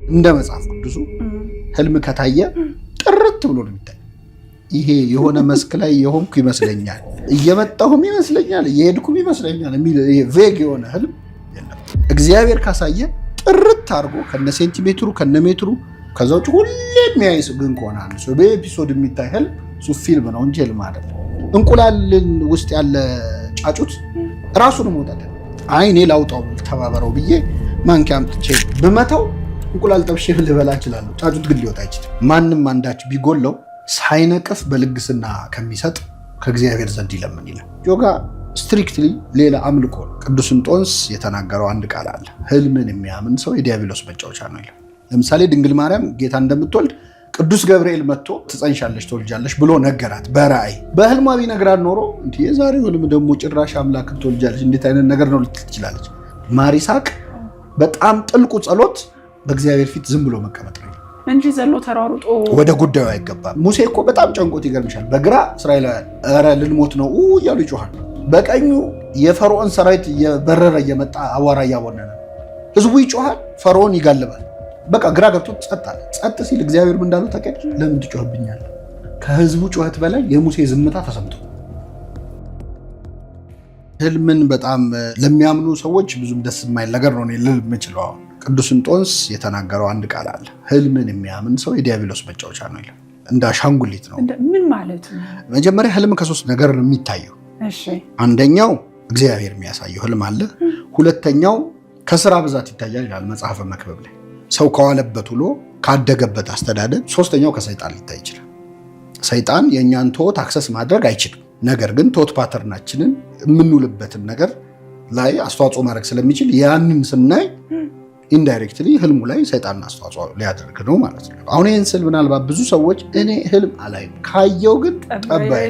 እንደ መጽሐፍ ቅዱሱ ህልም ከታየ ጥርት ብሎ ነው የሚታይ። ይሄ የሆነ መስክ ላይ የሆንኩ ይመስለኛል፣ እየመጣሁም ይመስለኛል፣ እየሄድኩም ይመስለኛል የሚል ቬግ የሆነ ህልም የለም። እግዚአብሔር ካሳየ ጥርት አድርጎ ከነ ሴንቲሜትሩ ከነ ሜትሩ ከዛ ውጭ ሁሌ የሚያይስ ግን ከሆነ አንድ ሰው በኤፒሶድ የሚታይ ህልም እሱ ፊልም ነው እንጂ ህልም አይደለም። እንቁላልን ውስጥ ያለ ጫጩት ራሱን መውጣት አይኔ ላውጣው ተባበረው ብዬ ማንኪያ አምጥቼ ብመታው እንቁላል ጠብሼ ልበላ እችላለሁ። ጫጩት ግን ሊወጣ አይችልም። ማንም አንዳች ቢጎለው ሳይነቅፍ በልግስና ከሚሰጥ ከእግዚአብሔር ዘንድ ይለምን ይላል። ዮጋ ስትሪክትሊ ሌላ አምልኮ ነው። ቅዱስ እንጦንስ የተናገረው አንድ ቃል አለ። ህልምን የሚያምን ሰው የዲያብሎስ መጫወቻ ነው ይላል። ለምሳሌ ድንግል ማርያም ጌታ እንደምትወልድ ቅዱስ ገብርኤል መጥቶ ትጸንሻለሽ ትወልጃለሽ ብሎ ነገራት በራእይ። በህልሟ ቢነግራት ኖሮ እንዴ የዛሬው ህልም ደግሞ ጭራሽ አምላክን ትወልጃለሽ እንዴት አይነት ነገር ነው ልትል ትችላለች። ማር ይስሐቅ በጣም ጥልቁ ጸሎት በእግዚአብሔር ፊት ዝም ብሎ መቀመጥ ነው እንጂ ዘሎ ተራሩጦ ወደ ጉዳዩ አይገባም። ሙሴ እኮ በጣም ጨንቆት ይገርምሻል። በግራ እስራኤላውያን ኧረ ልንሞት ነው እያሉ ይጮሃል። በቀኙ የፈርዖን ሰራዊት እየበረረ እየመጣ አዋራ እያቦነነ ህዝቡ ይጮሃል፣ ፈርዖን ይጋልባል። በቃ ግራ ገብቶ ጸጥ አለ። ጸጥ ሲል እግዚአብሔር ምን እንዳለው ታውቂያለሽ? ለምን ትጮህብኛለህ? ከህዝቡ ጩኸት በላይ የሙሴ ዝምታ ተሰምቶ። ህልምን በጣም ለሚያምኑ ሰዎች ብዙም ደስ የማይል ነገር ነው ልል የምችለው። ቅዱስ እንጦንስ የተናገረው አንድ ቃል አለ። ህልምን የሚያምን ሰው የዲያብሎስ መጫወቻ ነው ይላል። እንደ አሻንጉሊት ነው። ምን ማለት ነው? መጀመሪያ ህልም ከሶስት ነገር ነው የሚታየው። እሺ፣ አንደኛው እግዚአብሔር የሚያሳየው ህልም አለ። ሁለተኛው ከስራ ብዛት ይታያል ይላል መጽሐፈ መክብብ ላይ። ሰው ከዋለበት ውሎ ካደገበት አስተዳደግ። ሶስተኛው ከሰይጣን ሊታይ ይችላል። ሰይጣን የእኛን ቶት አክሰስ ማድረግ አይችልም። ነገር ግን ቶት ፓተርናችንን የምንውልበትን ነገር ላይ አስተዋጽኦ ማድረግ ስለሚችል ያንን ስናይ ኢንዳይሬክትሊ ህልሙ ላይ ሰይጣን አስተዋጽኦ ሊያደርግ ነው ማለት ነው። አሁን ይህን ስል ምናልባት ብዙ ሰዎች እኔ ህልም አላይም ካየው ግን ጠባይ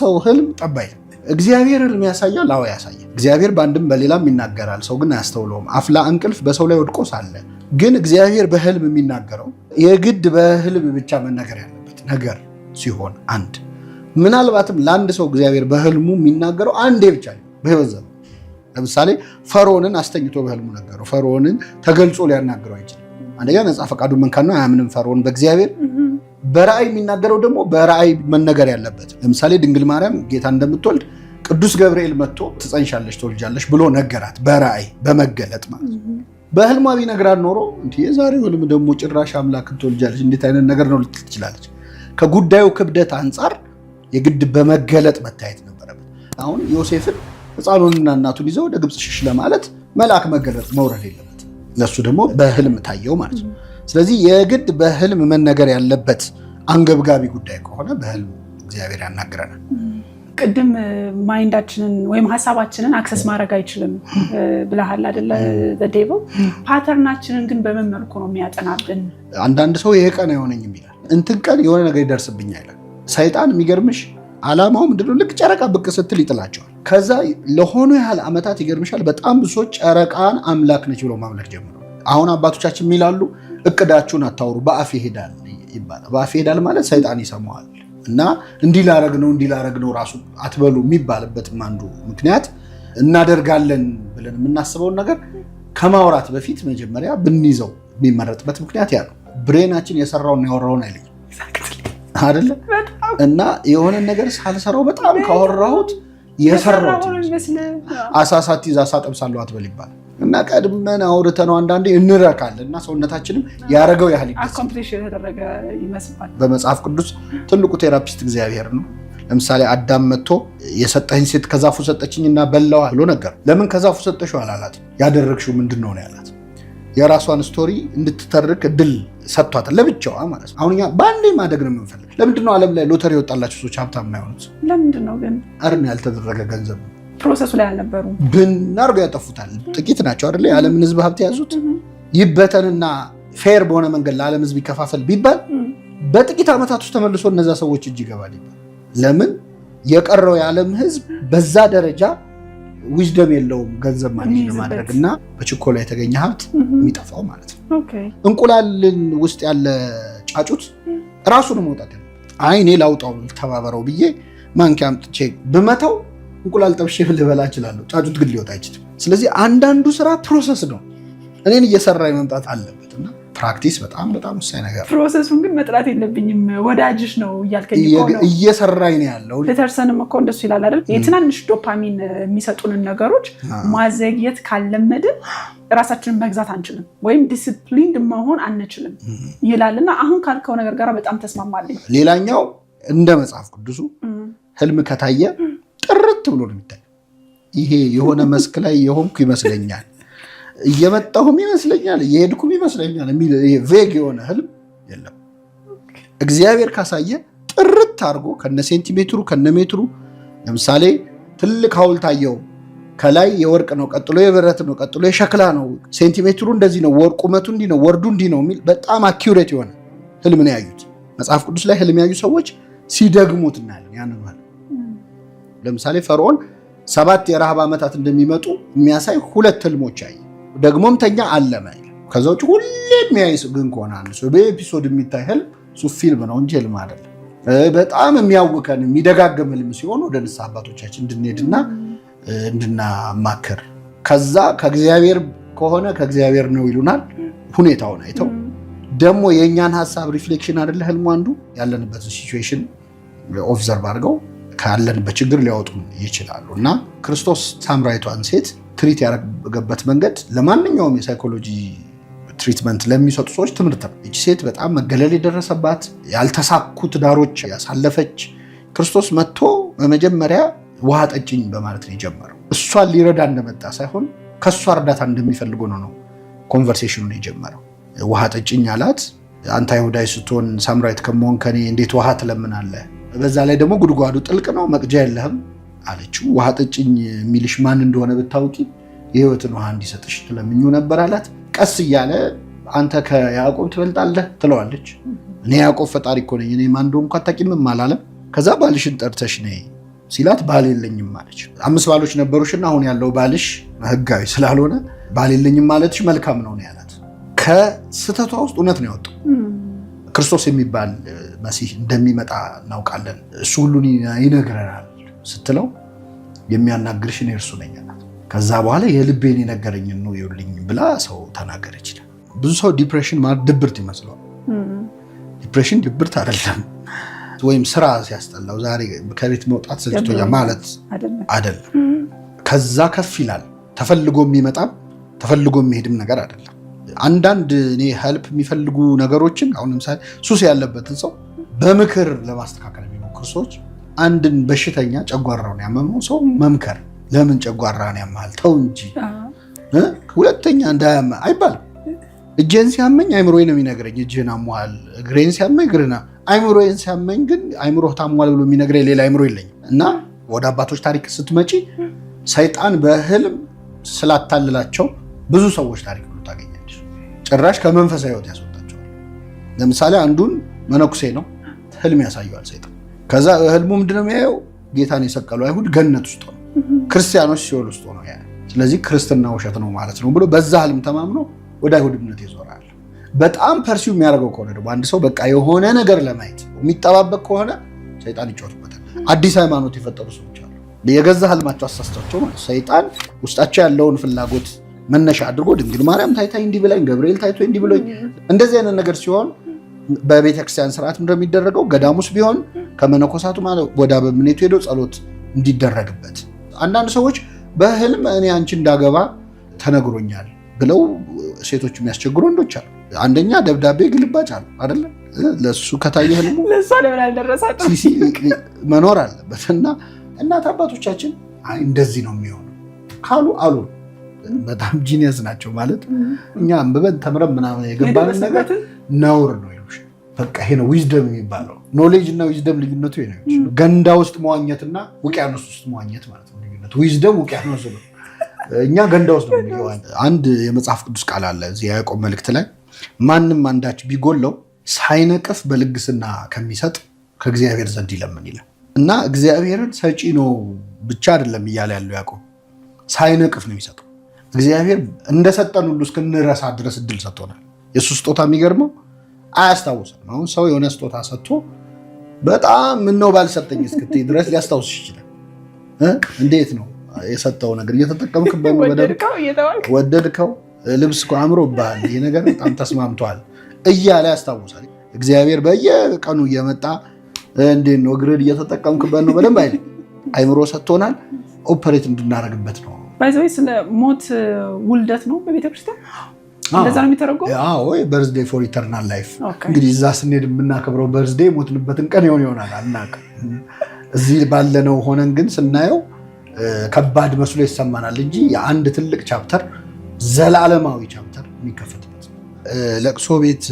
ሰው ህልም ጠባይ። እግዚአብሔር ህልም ያሳያል። አዎ ያሳያል። እግዚአብሔር በአንድም በሌላም ይናገራል። ሰው ግን አያስተውለውም። አፍላ እንቅልፍ በሰው ላይ ወድቆ ሳለ ግን እግዚአብሔር በህልም የሚናገረው የግድ በህልም ብቻ መናገር ያለበት ነገር ሲሆን አንድ ምናልባትም ለአንድ ሰው እግዚአብሔር በህልሙ የሚናገረው አንዴ ብቻ ነው በህይወት ዘመኑ። ለምሳሌ ፈርዖንን አስተኝቶ በህልሙ ነገረው። ፈርዖንን ተገልጾ ሊያናገረው አይችልም። አንደኛ ነፃ ፈቃዱ መንካና አያምንም ፈርዖን በእግዚአብሔር። በራእይ የሚናገረው ደግሞ በራእይ መነገር ያለበት። ለምሳሌ ድንግል ማርያም ጌታ እንደምትወልድ ቅዱስ ገብርኤል መጥቶ ትጸንሻለሽ ትወልጃለሽ ብሎ ነገራት በራእይ በመገለጥ ማለት ነው። በህልሟ ቢነግራት ኖሮ እንዴ የዛሬው ህልም ደግሞ ጭራሽ አምላክን ትወልጃለሽ እንዴት አይነት ነገር ነው ልትል ትችላለች። ከጉዳዩ ክብደት አንጻር የግድ በመገለጥ መታየት ነበረበት። አሁን ዮሴፍን ህፃኑንና እናቱን ይዘው ወደ ግብፅ ሽሽ ለማለት መልአክ መገለጥ መውረድ የለበት። ለሱ ደግሞ በህልም ታየው ማለት ነው። ስለዚህ የግድ በህልም መነገር ያለበት አንገብጋቢ ጉዳይ ከሆነ በህልም እግዚአብሔር ያናግረናል። ቅድም ማይንዳችንን ወይም ሀሳባችንን አክሰስ ማድረግ አይችልም ብለሃል አይደለ? ዘዴቦ ፓተርናችንን ግን በምን መልኩ ነው የሚያጠናብን? አንዳንድ ሰው ይሄ ቀን አይሆነኝም ይላል። እንትን ቀን የሆነ ነገር ይደርስብኛል ይላል። ሰይጣን የሚገርምሽ ዓላማው ምንድነው? ልክ ጨረቃ ብቅ ስትል ይጥላቸዋል። ከዛ ለሆኑ ያህል ዓመታት ይገርምሻል በጣም ብዙ ሰዎች ጨረቃን አምላክ ነች ብሎ ማምለክ ጀምረው። አሁን አባቶቻችን የሚላሉ እቅዳችሁን አታውሩ በአፍ ይሄዳል ይባላል። በአፍ ይሄዳል ማለት ሰይጣን ይሰማዋል እና እንዲህ ላረግ ነው ራሱ አትበሉ የሚባልበትም አንዱ ምክንያት እናደርጋለን ብለን የምናስበውን ነገር ከማውራት በፊት መጀመሪያ ብንይዘው የሚመረጥበት ምክንያት ያ ነው። ብሬናችን የሰራውን ያወራውን አይለኝም አይደለ? እና የሆነ ነገር ሳልሰራው በጣም ካወራሁት የሰራሁት አሳሳት ይዛ ሳጠብሳለሁ አትበል ይባላል። እና ቀድመን አውርተነው አንዳንዴ እንረካለን እና ሰውነታችንም ያረገው ያህል ይመስላል። በመጽሐፍ ቅዱስ ትልቁ ቴራፒስት እግዚአብሔር ነው። ለምሳሌ አዳም መጥቶ የሰጠኝ ሴት ከዛፉ ሰጠችኝና በላዋ ብሎ ነገር። ለምን ከዛፉ ሰጠሽው አላላት። ያደረግሽው ምንድን ነው ያላት። የራሷን ስቶሪ እንድትተርክ እድል ሰጥቷታል ለብቻዋ ማለት ነው። አሁን እኛ በአንዴ ማደግ ነው የምንፈልግ። ለምንድን ነው ዓለም ላይ ሎተሪ የወጣላቸው ሰዎች ሀብታም የማይሆኑት? ለምንድን ነው ግን? እርን ያልተደረገ ገንዘብ ነው። ፕሮሰሱ ላይ አልነበሩ ብናርገው ያጠፉታል። ጥቂት ናቸው አይደለ የዓለምን ህዝብ ሀብት የያዙት። ይበተንና ፌር በሆነ መንገድ ለዓለም ህዝብ ይከፋፈል ቢባል በጥቂት ዓመታት ውስጥ ተመልሶ እነዛ ሰዎች እጅ ይገባል ይባል። ለምን የቀረው የዓለም ህዝብ በዛ ደረጃ ዊዝደም የለውም ገንዘብ ማኔጅ ለማድረግ እና በችኮላ የተገኘ ሀብት የሚጠፋው ማለት ነው። እንቁላልን ውስጥ ያለ ጫጩት ራሱን መውጣት ያለ አይኔ ላውጣው ተባበረው ብዬ ማንኪያ አምጥቼ ብመታው እንቁላል ጠብሼ ልበላ እችላለሁ። ጫጩት ግን ሊወጣ አይችልም። ስለዚህ አንዳንዱ ስራ ፕሮሰስ ነው። እኔን እየሰራኝ መምጣት አለበት እና ፕራክቲስ በጣም በጣም ወሳኝ ነገር። ፕሮሰሱን ግን መጥላት የለብኝም ወዳጅሽ ነው እያልከኝ ነው። እየሰራኝ ነው ያለው። ፒተርሰንም እኮ እንደሱ ይላል አይደል? የትናንሽ ዶፓሚን የሚሰጡንን ነገሮች ማዘግየት ካለመድን ራሳችንን መግዛት አንችልም ወይም ዲስፕሊንድ መሆን አንችልም ይላልና አሁን ካልከው ነገር ጋር በጣም ተስማማለኝ። ሌላኛው እንደ መጽሐፍ ቅዱሱ ህልም ከታየ ጥርት ብሎ ነው የሚታየው። ይሄ የሆነ መስክ ላይ የሆንኩ ይመስለኛል፣ እየመጣሁም ይመስለኛል፣ እየሄድኩም ይመስለኛል የሚል ቬግ የሆነ ህልም የለም። እግዚአብሔር ካሳየ ጥርት አድርጎ ከነ ሴንቲሜትሩ ከነ ሜትሩ፣ ለምሳሌ ትልቅ ሐውልት አየው፣ ከላይ የወርቅ ነው፣ ቀጥሎ የብረት ነው፣ ቀጥሎ የሸክላ ነው፣ ሴንቲሜትሩ እንደዚህ ነው፣ ቁመቱ እንዲህ ነው፣ ወርዱ እንዲህ ነው የሚል በጣም አኪውሬት የሆነ ህልም ነው ያዩት። መጽሐፍ ቅዱስ ላይ ህልም ያዩ ሰዎች ሲደግሙት እናያለን። ያንን ማለት ለምሳሌ ፈርዖን 7 የረሃብ ዓመታት እንደሚመጡ የሚያሳይ 2 ህልሞች አየ። ደግሞም ተኛ አለመ። ከዛ ውጭ ሁሌ የሚያይ ግን ከሆነ አንድ ሰው በኤፒሶድ የሚታይ ህልም እሱ ፊልም ነው እንጂ ህልም አይደለም። በጣም የሚያውከን የሚደጋገም ህልም ሲሆን ወደ ንስሐ አባቶቻችን እንድንሄድና እንድናማክር፣ ከዛ ከእግዚአብሔር ከሆነ ከእግዚአብሔር ነው ይሉናል። ሁኔታውን አይተው ደግሞ የእኛን ሀሳብ ሪፍሌክሽን አይደለ ህልሙ አንዱ ያለንበት ሲቹዌሽን ኦብዘርቭ አድርገው ካለንበት ችግር ሊያወጡ ይችላሉ። እና ክርስቶስ ሳምራዊቷን ሴት ትሪት ያደረገበት መንገድ ለማንኛውም የሳይኮሎጂ ትሪትመንት ለሚሰጡ ሰዎች ትምህርት ነው። ይቺ ሴት በጣም መገለል የደረሰባት ያልተሳኩ ትዳሮች ያሳለፈች፣ ክርስቶስ መጥቶ በመጀመሪያ ውሃ ጠጭኝ በማለት ነው የጀመረው። እሷን ሊረዳ እንደመጣ ሳይሆን ከእሷ እርዳታ እንደሚፈልጉ ነው ኮንቨርሴሽኑን የጀመረው። ውሃ ጠጭኝ አላት። አንተ አይሁዳዊ ስትሆን ሳምራዊት ከመሆን ከኔ እንዴት ውሃ ትለምናለህ? በዛ ላይ ደግሞ ጉድጓዱ ጥልቅ ነው፣ መቅጃ የለህም አለችው። ውሃ ጠጭኝ የሚልሽ ማን እንደሆነ ብታውቂ የህይወትን ውሃ እንዲሰጥሽ ትለምኙ ነበር አላት። ቀስ እያለ አንተ ከያዕቆብ ትበልጣለህ ትለዋለች። እኔ ያዕቆብ ፈጣሪ እኮ ነኝ፣ እኔ ማን እንደሆንኩ አታውቂምም አላለም። ከዛ ባልሽን ጠርተሽ ነይ ሲላት ባል የለኝም አለች። 5 ባሎች ነበሩሽና አሁን ያለው ባልሽ ህጋዊ ስላልሆነ ባል የለኝም ማለትሽ መልካም ነው ያላት። ከስተቷ ውስጥ እውነት ነው ያወጣው። ክርስቶስ የሚባል መሲህ እንደሚመጣ እናውቃለን፣ እሱ ሁሉን ይነግረናል ስትለው የሚያናግርሽ እኔ እርሱ ነኝ አላት። ከዛ በኋላ የልቤን የነገረኝን ነው ይውልኝ ብላ ሰው ተናገረ ይችላል። ብዙ ሰው ዲፕሬሽን ማለት ድብርት ይመስለዋል። ዲፕሬሽን ድብርት አይደለም። ወይም ስራ ሲያስጠላው ዛሬ ከቤት መውጣት ሰልችቶኛል ማለት አይደለም። ከዛ ከፍ ይላል። ተፈልጎ የሚመጣም ተፈልጎ የሚሄድም ነገር አይደለም። አንዳንድ እኔ ሄልፕ የሚፈልጉ ነገሮችን አሁን ለምሳሌ ሱስ ያለበትን ሰው በምክር ለማስተካከል የሚሞክሩ ሰዎች፣ አንድን በሽተኛ ጨጓራውን ያመመው ሰው መምከር፣ ለምን ጨጓራን ያማል ተው እንጂ ሁለተኛ እንዳያመ አይባልም። እጄን ሲያመኝ አይምሮዬ ነው የሚነግረኝ እጅህን አሟል፣ እግሬን ሲያመኝ እግርህን፣ አይምሮዬን ሲያመኝ ግን አይምሮህ ታሟል ብሎ የሚነግረኝ ሌላ አይምሮ የለኝም። እና ወደ አባቶች ታሪክ ስትመጪ ሰይጣን በህልም ስላታልላቸው ብዙ ሰዎች ታሪክ ብሎ ታገኛለች። ጭራሽ ከመንፈሳዊ ህይወት ያስወጣቸዋል። ለምሳሌ አንዱን መነኩሴ ነው፣ ህልም ያሳየዋል ሰይጣን። ከዛ ህልሙ ምንድነው የሚያየው? ጌታን የሰቀሉ አይሁድ ገነት ውስጥ ነው፣ ክርስቲያኖች ሲኦል ውስጥ ነው ያ። ስለዚህ ክርስትና ውሸት ነው ማለት ነው ብሎ በዛ ህልም ተማምኖ ወደ አይሁድ እምነት ይዞራል። በጣም ፐርሲው የሚያደርገው ከሆነ ደግሞ አንድ ሰው በቃ የሆነ ነገር ለማየት የሚጠባበቅ ከሆነ ሰይጣን ይጫወትበታል። አዲስ ሃይማኖት የፈጠሩ ሰዎች አሉ፣ የገዛ ህልማቸው አሳስቷቸው ማለት ሰይጣን ውስጣቸው ያለውን ፍላጎት መነሻ አድርጎ ድንግል ማርያም ታይታኝ እንዲህ ብላኝ፣ ገብርኤል ታይቶ እንዲህ ብሎኝ፣ እንደዚህ አይነት ነገር ሲሆን በቤተክርስቲያን ስርዓት እንደሚደረገው ገዳሙስ ቢሆን ከመነኮሳቱ ማለት ወደ አበምኔቱ ሄዶ ጸሎት እንዲደረግበት። አንዳንድ ሰዎች በህልም እኔ አንቺ እንዳገባ ተነግሮኛል ብለው ሴቶች የሚያስቸግሩ ወንዶች አሉ። አንደኛ ደብዳቤ ግልባጭ አሉ አይደለ? ለሱ ከታየ ህልሙ ለሷ ለምን አልደረሳት መኖር አለበት። እና እናት አባቶቻችን አይ እንደዚህ ነው የሚሆነው ካሉ አሉ። በጣም ጂኒየስ ናቸው ማለት እኛ አንብበን ተምረን ምናምን የገባንን ነገር ነውር ነው ይሉሽ። በቃ ይሄ ነው ዊዝደም የሚባለው። ኖሌጅ እና ዊዝደም ልዩነቱ ይሄ ነው። ገንዳ ውስጥ መዋኘትና ውቅያኖስ ውስጥ መዋኘት ማለት ነው ልዩነቱ። ዊዝደም ውቅያኖስ ነው፣ እኛ ገንዳ ውስጥ ነው የሚገባው። አንድ የመጽሐፍ ቅዱስ ቃል አለ እዚህ ያዕቆብ መልእክት ላይ ማንም አንዳች ቢጎለው ሳይነቅፍ በልግስና ከሚሰጥ ከእግዚአብሔር ዘንድ ይለምን ይላል። እና እግዚአብሔርን ሰጪ ነው ብቻ አይደለም እያለ ያለው ያዕቆብ፣ ሳይነቅፍ ነው የሚሰጠው። እግዚአብሔር እንደሰጠን ሁሉ እስክንረሳ ድረስ እድል ሰጥቶናል። የእሱ ስጦታ የሚገርመው አያስታውስም። አሁን ሰው የሆነ ስጦታ ሰጥቶ በጣም ምነው ባልሰጠኝ እስክትይ ድረስ ሊያስታውስሽ ይችላል። እንዴት ነው የሰጠው ነገር እየተጠቀምክበት፣ ወደድከው ልብስ እኮ አምሮብሃል፣ ይሄ ነገር በጣም ተስማምቷል እያለ ያስታውሳል። እግዚአብሔር በየቀኑ እየመጣ እንዴት ነው እግርህን እየተጠቀምክበት ነው በደንብ አይልም። አይምሮ ሰጥቶናል፣ ኦፐሬት እንድናደርግበት ነው። ባይዘው ስለ ሞት ውልደት ነው በቤተክርስቲያን እንደዛ ነው የሚተረጎመው። አዎ በርዝዴይ ፎር ኢተርናል ላይፍ። እንግዲህ እዛ ስንሄድ የምናከብረው በርዝዴይ ሞትንበትን ቀን ይሆናል አናውቅም። እዚህ ባለነው ሆነን ግን ስናየው ከባድ መስሎ ይሰማናል እንጂ የአንድ ትልቅ ቻፕተር ዘላለማዊ ቻፕተር የሚከፈትበት ለቅሶ ቤት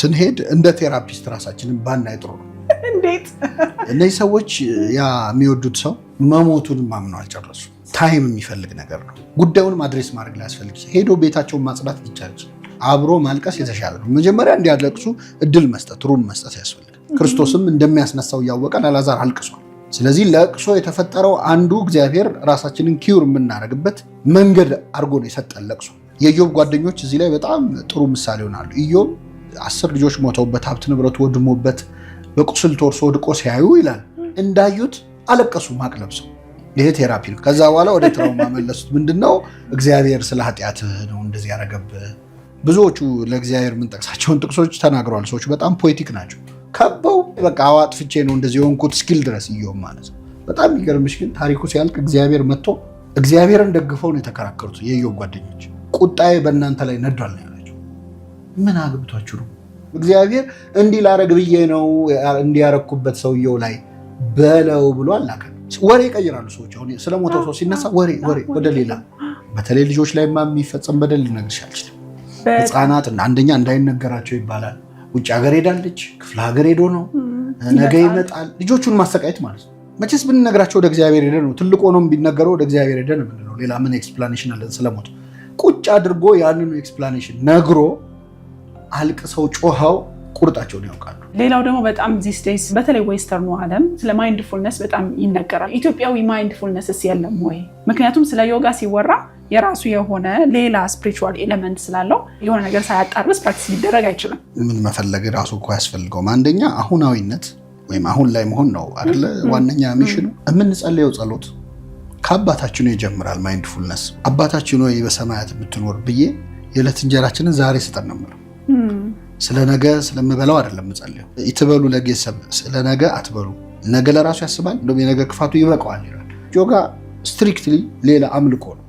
ስንሄድ እንደ ቴራፒስት ራሳችንን ባናይ ጥሩ ነው። እንዴት እነዚህ ሰዎች ያ የሚወዱት ሰው መሞቱን ማምነው አልጨረሱ። ታይም የሚፈልግ ነገር ነው። ጉዳዩን አድሬስ ማድረግ ላይ ያስፈልግ ሄዶ ቤታቸውን ማጽዳት ይቻላል። አብሮ ማልቀስ የተሻለ ነው። መጀመሪያ እንዲያለቅሱ እድል መስጠት ሩም መስጠት ያስፈልጋል። ክርስቶስም እንደሚያስነሳው እያወቀ አልዓዛር አልቅሷል። ስለዚህ ለቅሶ የተፈጠረው አንዱ እግዚአብሔር ራሳችንን ኪውር የምናደርግበት መንገድ አድርጎ ነው የሰጠን ለቅሶ። የኢዮብ ጓደኞች እዚህ ላይ በጣም ጥሩ ምሳሌ ሆናሉ። ኢዮብ 10 ልጆች ሞተውበት ሀብት ንብረቱ ወድሞበት በቁስል ተወርሶ ወድቆ ሲያዩ ይላል እንዳዩት አለቀሱ ማቅ ለብሰው። ይሄ ቴራፒ ነው። ከዛ በኋላ ወደ ትራውማ መለሱት። ምንድነው? እግዚአብሔር ስለ ኃጢአትህ ነው እንደዚህ ያደረገብህ። ብዙዎቹ ለእግዚአብሔር የምንጠቅሳቸውን ጥቅሶች ተናግረዋል። ሰዎች በጣም ፖኤቲክ ናቸው። ከበው በቃ አዋጥፍቼ ነው እንደዚህ የሆንኩት ስኪል ድረስ ኢዮብ ማለት ነው። በጣም የሚገርምሽ ግን ታሪኩ ሲያልቅ እግዚአብሔር መጥቶ እግዚአብሔርን ደግፈው ነው የተከራከሩት የኢዮብ ጓደኞች። ቁጣዬ በእናንተ ላይ ነዷል ነው ያላቸው። ምን አግብቷችሁ ነው? እግዚአብሔር እንዲህ ላረግ ብዬ ነው እንዲያረኩበት ሰውየው ላይ በለው ብሎ አላከ። ወሬ ይቀይራሉ ሰዎች። አሁን ስለሞተው ሰው ሲነሳ ወሬ ወደ ሌላ፣ በተለይ ልጆች ላይ የሚፈጸም በደል ልነግርሽ አልችልም። ህፃናት አንደኛ እንዳይነገራቸው ይባላል። ውጭ ሀገር ሄዳለች፣ ክፍለ ሀገር ሄዶ ነው ነገ ይመጣል። ልጆቹን ማሰቃየት ማለት ነው። መቼስ ብንነግራቸው ወደ እግዚአብሔር ሄደ ነው። ትልቅ ሆኖም ቢነገረው ወደ እግዚአብሔር ሄደ ነው የምንለው። ሌላ ምን ኤክስፕላኔሽን አለን ስለሞት? ቁጭ አድርጎ ያንኑ ኤክስፕላኔሽን ነግሮ አልቅሰው ጮኸው ቁርጣቸውን ያውቃሉ። ሌላው ደግሞ በጣም ዚስ ዴይስ በተለይ ዌስተርኑ ዓለም ስለ ማይንድፉልነስ በጣም ይነገራል። ኢትዮጵያዊ ማይንድፉልነስስ የለም ወይ? ምክንያቱም ስለ ዮጋ ሲወራ የራሱ የሆነ ሌላ ስፒሪቹዋል ኤሌመንት ስላለው የሆነ ነገር ሳያጣርስ ፕራክቲስ ሊደረግ አይችልም። ምን መፈለግ ራሱ እኮ ያስፈልገውም። አንደኛ አሁናዊነት ወይም አሁን ላይ መሆን ነው አይደለ? ዋነኛ ሚሽኑ የምንጸልየው ጸሎት ከአባታችን ይጀምራል። ማይንድፉልነስ አባታችን ወይ በሰማያት የምትኖር ብዬ የዕለት እንጀራችንን ዛሬ ስጠን ነው የምለው። ስለ ነገ ስለምበላው አይደለም የምጸልየው። ይትበሉ ለጌሰብ ስለ ነገ አትበሉ፣ ነገ ለራሱ ያስባል፣ እንደውም የነገ ክፋቱ ይበቃዋል ይላል። ዮጋ ስትሪክትሊ ሌላ አምልኮ ነው።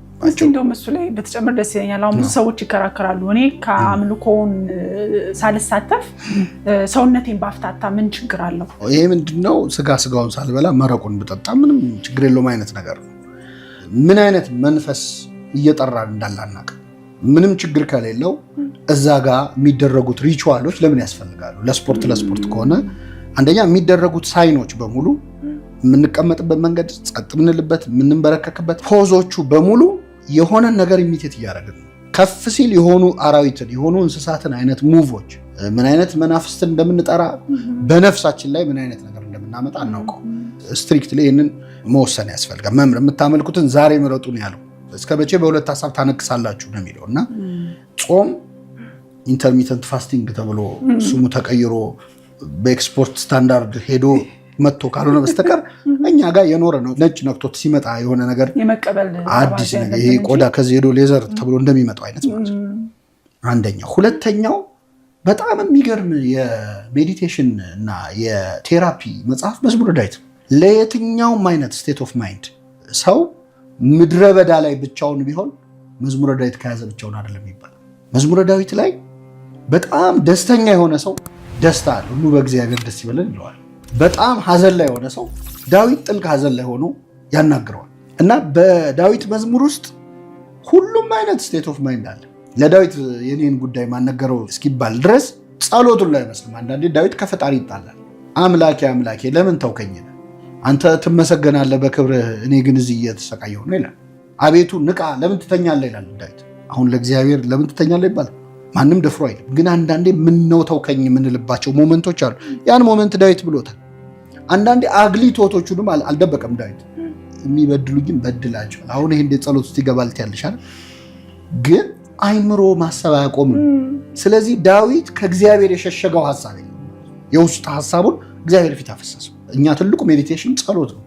እንደውም እሱ ላይ በተጨምር ደስ ይለኛል። አሁን ብዙ ሰዎች ይከራከራሉ። እኔ ከአምልኮውን ሳልሳተፍ ሰውነቴን ባፍታታ ምን ችግር አለው? ይሄ ምንድነው? ስጋውን ሳልበላ መረቁን ብጠጣ ምንም ችግር የለውም አይነት ነገር ነው። ምን አይነት መንፈስ እየጠራን እንዳላናቅ ምንም ችግር ከሌለው እዛ ጋር የሚደረጉት ሪቹዋሎች ለምን ያስፈልጋሉ? ለስፖርት ከሆነ አንደኛ የሚደረጉት ሳይኖች በሙሉ የምንቀመጥበት መንገድ፣ ጸጥ ምንልበት፣ የምንበረከክበት ፖዞቹ በሙሉ የሆነ ነገር ኢሚቴት እያደረግን ነው። ከፍ ሲል የሆኑ አራዊትን የሆኑ እንስሳትን አይነት ሙቮች፣ ምን አይነት መናፍስትን እንደምንጠራ በነፍሳችን ላይ ምን አይነት ነገር እንደምናመጣ አናውቀው። ስትሪክትሊ ይህንን መወሰን ያስፈልጋል። መምር የምታመልኩትን ዛሬ ምረጡ ነው ያለው። እስከ መቼ በሁለት ሀሳብ ታነክሳላችሁ ነው የሚለው እና ጾም ኢንተርሚተንት ፋስቲንግ ተብሎ ስሙ ተቀይሮ በኤክስፖርት ስታንዳርድ ሄዶ መጥቶ ካልሆነ በስተቀር እኛ ጋር የኖረ ነው። ነጭ ነክቶት ሲመጣ የሆነ ነገር የመቀበል አዲስ ነገር ይሄ ቆዳ ከዚህ ሄዶ ሌዘር ተብሎ እንደሚመጣው አይነት ማለት ነው። አንደኛው። ሁለተኛው በጣም የሚገርም የሜዲቴሽን እና የቴራፒ መጽሐፍ መዝሙረ ዳዊት ለየትኛውም አይነት ስቴት ኦፍ ማይንድ ሰው ምድረ በዳ ላይ ብቻውን ቢሆን መዝሙረ ዳዊት ከያዘ ብቻውን አይደለም ይባላል። መዝሙረ ዳዊት ላይ በጣም ደስተኛ የሆነ ሰው ደስታ አለ፣ ሁሉ በእግዚአብሔር ደስ ይበለን ይለዋል። በጣም ሀዘን ላይ የሆነ ሰው ዳዊት ጥልቅ ሀዘን ላይ ሆኖ ያናግረዋል። እና በዳዊት መዝሙር ውስጥ ሁሉም አይነት ስቴት ኦፍ ማይንድ አለ። ለዳዊት የኔን ጉዳይ ማነገረው እስኪባል ድረስ ጸሎቱን ላይ አይመስልም። አንዳንዴ ዳዊት ከፈጣሪ ይጣላል። አምላኬ አምላኬ ለምን ተውከኝ? አንተ ትመሰገናለህ በክብርህ፣ እኔ ግን እዚህ እየተሰቃየሁ ነው ይላል። አቤቱ ንቃ፣ ለምን ትተኛለህ ይላል ዳዊት። አሁን ለእግዚአብሔር ለምን ትተኛለህ ይባላል? ማንም ደፍሮ አይልም። ግን አንዳንዴ ምነው ተውከኝ የምንልባቸው ሞመንቶች አሉ። ያን ሞመንት ዳዊት ብሎታል። አንዳንዴ አግሊ ቶቶቹንም አልደበቀም ዳዊት። የሚበድሉኝም በድላቸዋል። አሁን ይሄ እንደ ጸሎት ውስጥ ይገባል ትያለሻል። ግን አይምሮ ማሰብ አያቆምም። ስለዚህ ዳዊት ከእግዚአብሔር የሸሸገው ሐሳብ የውስጥ ሐሳቡን እግዚአብሔር ፊት አፈሰሰው። እኛ ትልቁ ሜዲቴሽን ጸሎት ነው።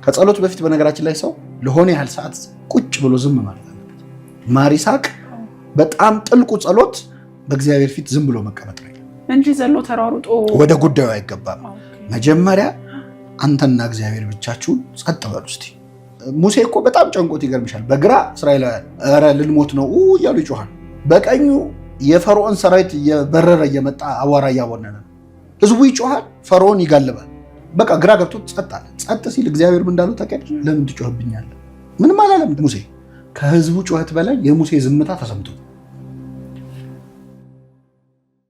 ከጸሎት በፊት በነገራችን ላይ ሰው ለሆነ ያህል ሰዓት ቁጭ ብሎ ዝም ማለት አለበት። ማር ይስሐቅ በጣም ጥልቁ ጸሎት በእግዚአብሔር ፊት ዝም ብሎ መቀመጥ ነው እንጂ ዘሎ ተሯሩጦ ወደ ጉዳዩ አይገባም። መጀመሪያ አንተና እግዚአብሔር ብቻችሁን ጸጥ በሉ እስቲ። ሙሴ እኮ በጣም ጨንቆት ይገርምሻል። በግራ እስራኤላውያን ኧረ ልንሞት ነው እያሉ ይጮሃል። በቀኙ የፈርዖን ሰራዊት እየበረረ እየመጣ አቧራ እያቦነነ ነው። ህዝቡ ይጮሃል፣ ፈርዖን ይጋልባል። በቃ ግራ ገብቶት ጸጥ አለ። ጸጥ ሲል እግዚአብሔር ምን እንዳለው ታውቂያለሽ? ለምን ትጮህብኛለህ? ምንም አላለም ሙሴ። ከህዝቡ ጩኸት በላይ የሙሴ ዝምታ ተሰምቶት